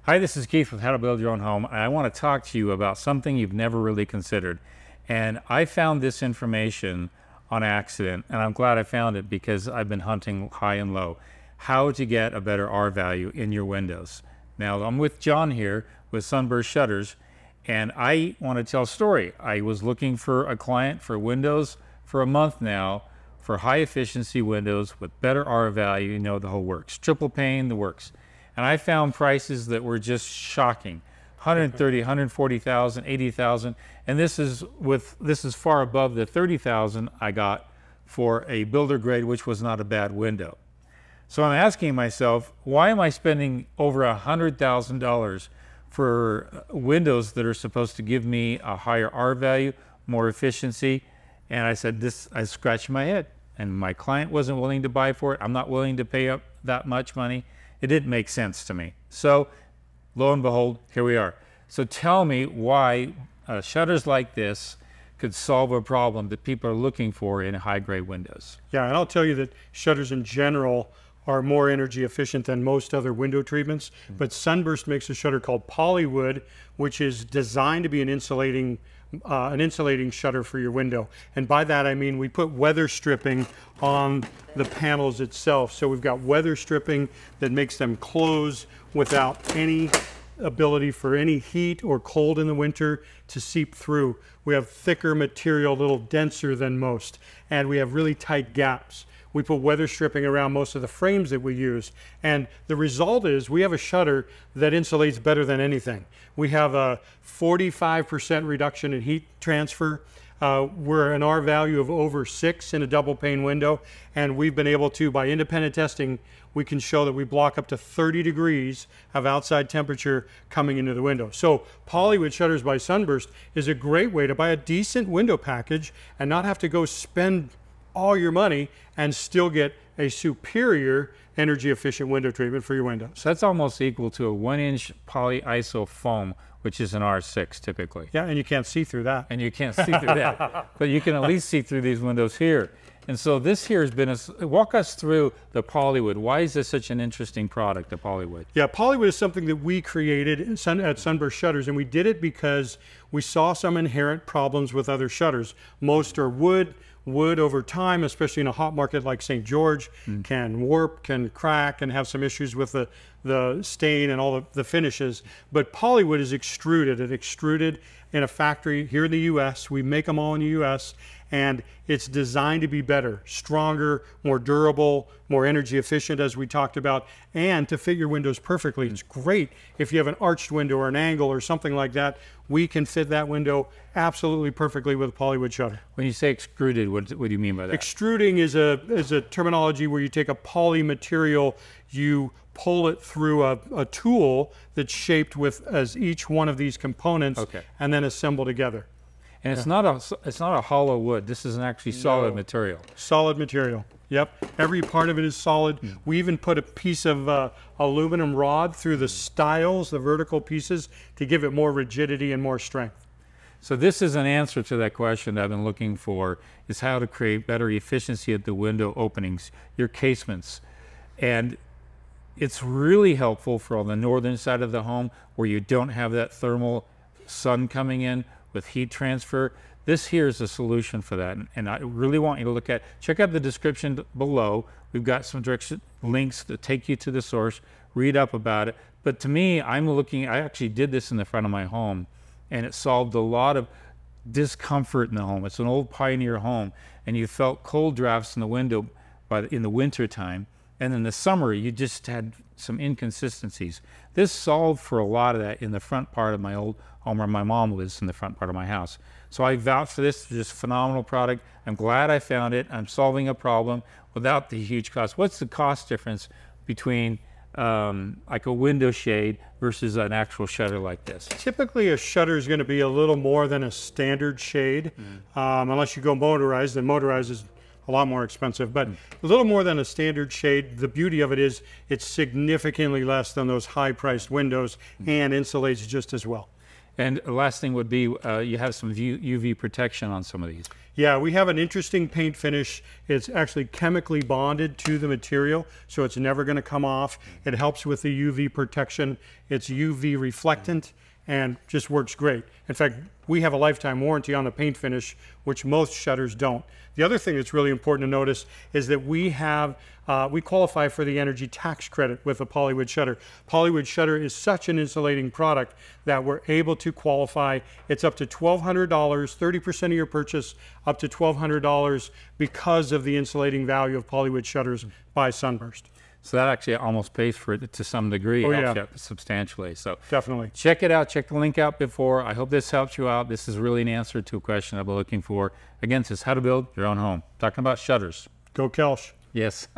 Hi, this is Keith with How to Build Your Own Home, and I want to talk to you about something you've never really considered. And I found this information on accident, and I'm glad I found it because I've been hunting high and low. How to get a better R value in your windows. Now, I'm with John here with Sunburst Shutters, and I want to tell a story. I was looking for a client for windows for a month now, for high efficiency windows with better R value, you know, the whole works. Triple pane, the works. And I found prices that were just shocking. 130, 140,000, 80,000, and this is far above the 30,000 I got for a builder grade, which was not a bad window. So I'm asking myself, why am I spending over $100,000 for windows that are supposed to give me a higher R value, more efficiency? And I said, I scratched my head, and my client wasn't willing to buy for it. I'm not willing to pay up that much money. It didn't make sense to me. So lo and behold, here we are. So tell me why shutters like this could solve a problem that people are looking for in high-grade windows. Yeah, and I'll tell you that shutters in general are more energy efficient than most other window treatments, but Sunburst makes a shutter called Polywood, which is designed to be an insulating shutter for your window. And by that I mean we put weather stripping on the panels itself. So we've got weather stripping that makes them close without any ability for any heat or cold in the winter to seep through. We have thicker material, a little denser than most, and we have really tight gaps. We put weather stripping around most of the frames that we use, and the result is we have a shutter that insulates better than anything. We have a 45% reduction in heat transfer. We're an R value of over 6 in a double pane window, and we've been able to, by independent testing, we can show that we block up to 30 degrees of outside temperature coming into the window. So Polywood Shutters by Sunburst is a great way to buy a decent window package and not have to go spend all your money and still get a superior energy efficient window treatment for your windows. So that's almost equal to a 1-inch polyiso foam, which is an R6 typically. Yeah, and you can't see through that. And you can't see through that, but you can at least see through these windows here. And so this here has been walk us through the Polywood. Why is this such an interesting product, the Polywood? Yeah, Polywood is something that we created at Sunburst Shutters, and we did it because we saw some inherent problems with other shutters. Most are wood. Wood over time, especially in a hot market like St. George, can warp, can crack, and have some issues with the stain and all the finishes. But Polywood is extruded. It's extruded in a factory here in the U.S. We make them all in the U.S., and it's designed to be better, stronger, more durable, more energy efficient, as we talked about, and to fit your windows perfectly. It's great if you have an arched window or an angle or something like that. We can fit that window absolutely perfectly with a Polywood shutter. When you say extruded, what do you mean by that? Extruding is a terminology where you take a poly material, you pull it through a tool that's shaped with as each one of these components, and then assemble together. And it's not a hollow wood. This is an actually solid material. Solid material. Yep. Every part of it is solid. We even put a piece of aluminum rod through the stiles, the vertical pieces, to give it more rigidity and more strength. So this is an answer to that question that I've been looking for, is how to create better efficiency at the window openings, your casements. And it's really helpful for on the northern side of the home where you don't have that thermal sun coming in with heat transfer. This here is a solution for that, and I really want you to check out the description below. We've got some direction links that take you to the source, read up about it. But to me, I actually did this in the front of my home, and it solved a lot of discomfort in the home. It's an old pioneer home, and you felt cold drafts in the window in the winter time, and in the summer you just had some inconsistencies. This solved for a lot of that in the front part of my old home where my mom lives, in the front part of my house. So I vouch for this. It's just a phenomenal product. I'm glad I found it. I'm solving a problem without the huge cost. What's the cost difference between like a window shade versus an actual shutter like this? Typically a shutter is going to be a little more than a standard shade, unless you go motorized, and motorized is a lot more expensive, but a little more than a standard shade. The beauty of it is it's significantly less than those high-priced windows and insulates just as well. And the last thing would be you have some UV protection on some of these. Yeah, we have an interesting paint finish. It's actually chemically bonded to the material, so it's never going to come off. It helps with the UV protection. It's UV reflectant and just works great. In fact, we have a lifetime warranty on the paint finish, which most shutters don't. The other thing that's really important to notice is that we qualify for the energy tax credit with a polywood shutter. Polywood shutter is such an insulating product that we're able to qualify. It's up to $1,200, 30% of your purchase, up to $1,200 because of the insulating value of polywood shutters by Sunburst. So that actually almost pays for it to some degree, Oh, helps yeah. you out substantially. So Definitely. check it out. Check the link out before. I hope this helps you out. This is really an answer to a question I've been looking for. Again, this is how to build your own home. Talking about shutters. Go Kelch. Yes.